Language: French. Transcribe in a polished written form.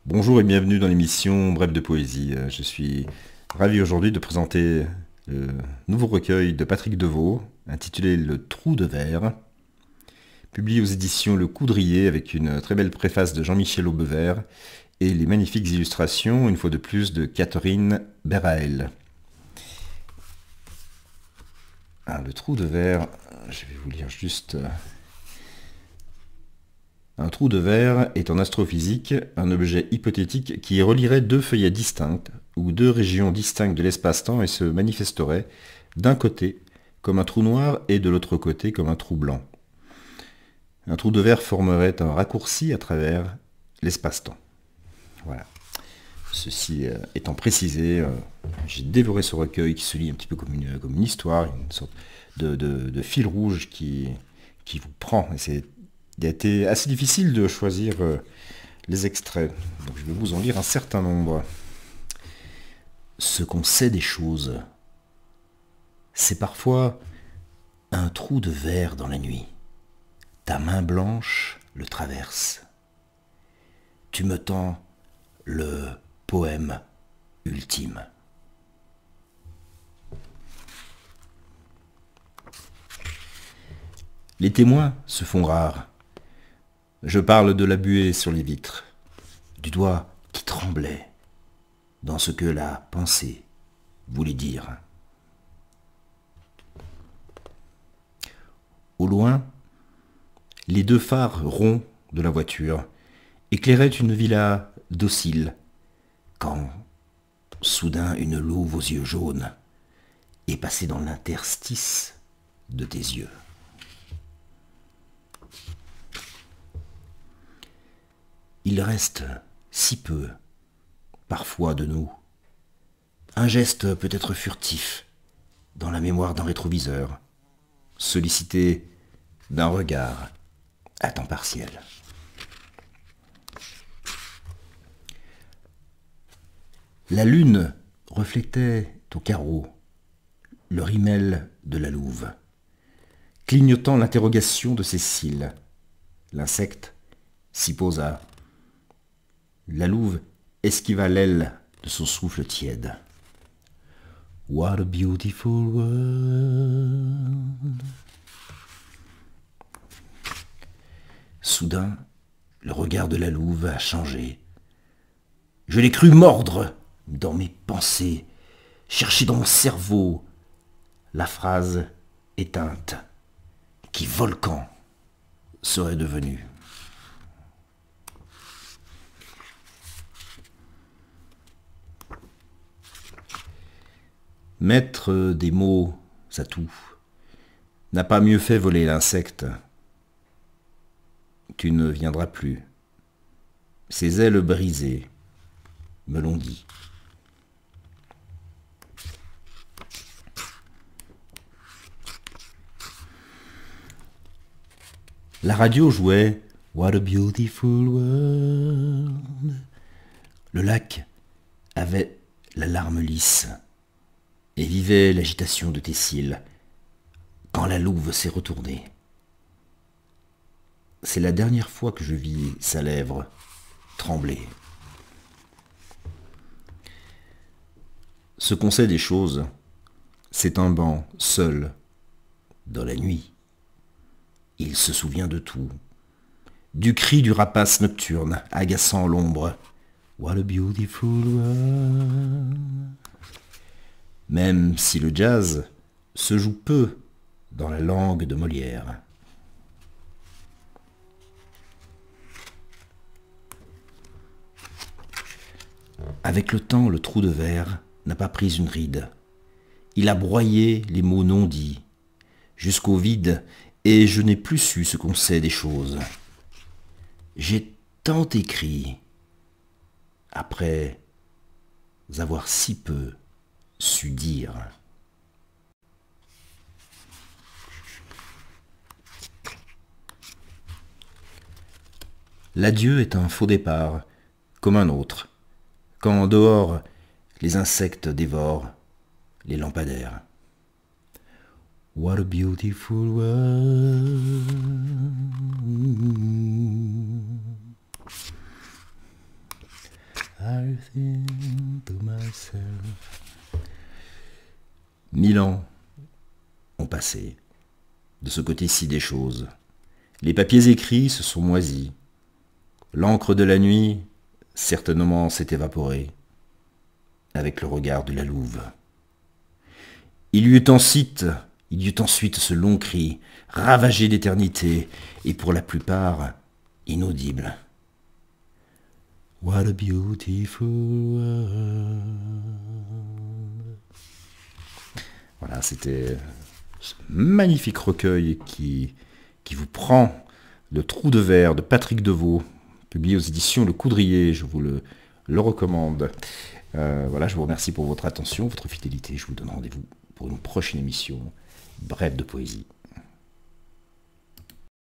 Bonjour et bienvenue dans l'émission Brève de poésie. Je suis ravi aujourd'hui de présenter le nouveau recueil de Patrick Deveau, intitulé Le Trou de Verre, publié aux éditions Le Coudrier avec une très belle préface de Jean-Michel Aubevert et les magnifiques illustrations, une fois de plus, de Catherine Berael. Le trou de verre, je vais vous lire juste... Un trou de verre est en astrophysique un objet hypothétique qui relierait deux feuillets distinctes ou deux régions distinctes de l'espace-temps et se manifesterait d'un côté comme un trou noir et de l'autre côté comme un trou blanc. Un trou de verre formerait un raccourci à travers l'espace-temps. Voilà. Ceci étant précisé, j'ai dévoré ce recueil qui se lit un petit peu comme une histoire, une sorte de fil rouge qui vous prend. Et il a été assez difficile de choisir les extraits. Donc je vais vous en lire un certain nombre. Ce qu'on sait des choses, c'est parfois un trou de verre dans la nuit. Ta main blanche le traverse. Tu me tends le poème ultime. Les témoins se font rares. Je parle de la buée sur les vitres, du doigt qui tremblait dans ce que la pensée voulait dire. Au loin, les deux phares ronds de la voiture éclairaient une villa docile, quand soudain une louve aux yeux jaunes est passée dans l'interstice de tes yeux. Il reste si peu, parfois, de nous. Un geste peut-être furtif, dans la mémoire d'un rétroviseur, sollicité d'un regard à temps partiel. La lune reflétait au carreau le rimel de la louve, clignotant l'interrogation de ses cils. L'insecte s'y posa. La louve esquiva l'aile de son souffle tiède. What a beautiful world. Soudain, le regard de la louve a changé. Je l'ai cru mordre dans mes pensées, chercher dans mon cerveau la phrase éteinte qui volcan serait devenue. Maître des mots à tout n'a pas mieux fait voler l'insecte. Tu ne viendras plus. Ses ailes brisées me l'ont dit. La radio jouait What a beautiful world. Le lac avait la larme lisse et vivait l'agitation de tes cils quand la louve s'est retournée. C'est la dernière fois que je vis sa lèvre trembler. Ce qu'on sait des choses, c'est un banc seul dans la nuit. Il se souvient de tout, du cri du rapace nocturne agaçant l'ombre. What a beautiful world. Même si le jazz se joue peu dans la langue de Molière. Avec le temps, le trou de verre n'a pas pris une ride. Il a broyé les mots non dits jusqu'au vide, et je n'ai plus su ce qu'on sait des choses. J'ai tant écrit après avoir si peu su dire. L'adieu est un faux départ, comme un autre, quand dehors les insectes dévorent les lampadaires. What a beautiful world. I think to myself. 1000 ans ont passé. De ce côté-ci des choses. Les papiers écrits se sont moisis. L'encre de la nuit, certainement, s'est évaporée. Avec le regard de la louve. Il y eut ensuite ce long cri, ravagé d'éternité, et pour la plupart, inaudible. What a beautiful world. Voilà, c'était ce magnifique recueil qui vous prend le trou de verre de Patrick Deveau, publié aux éditions Le Coudrier, je vous le recommande. Voilà, je vous remercie pour votre attention, votre fidélité. Je vous donne rendez-vous pour une prochaine émission. Brève de poésie.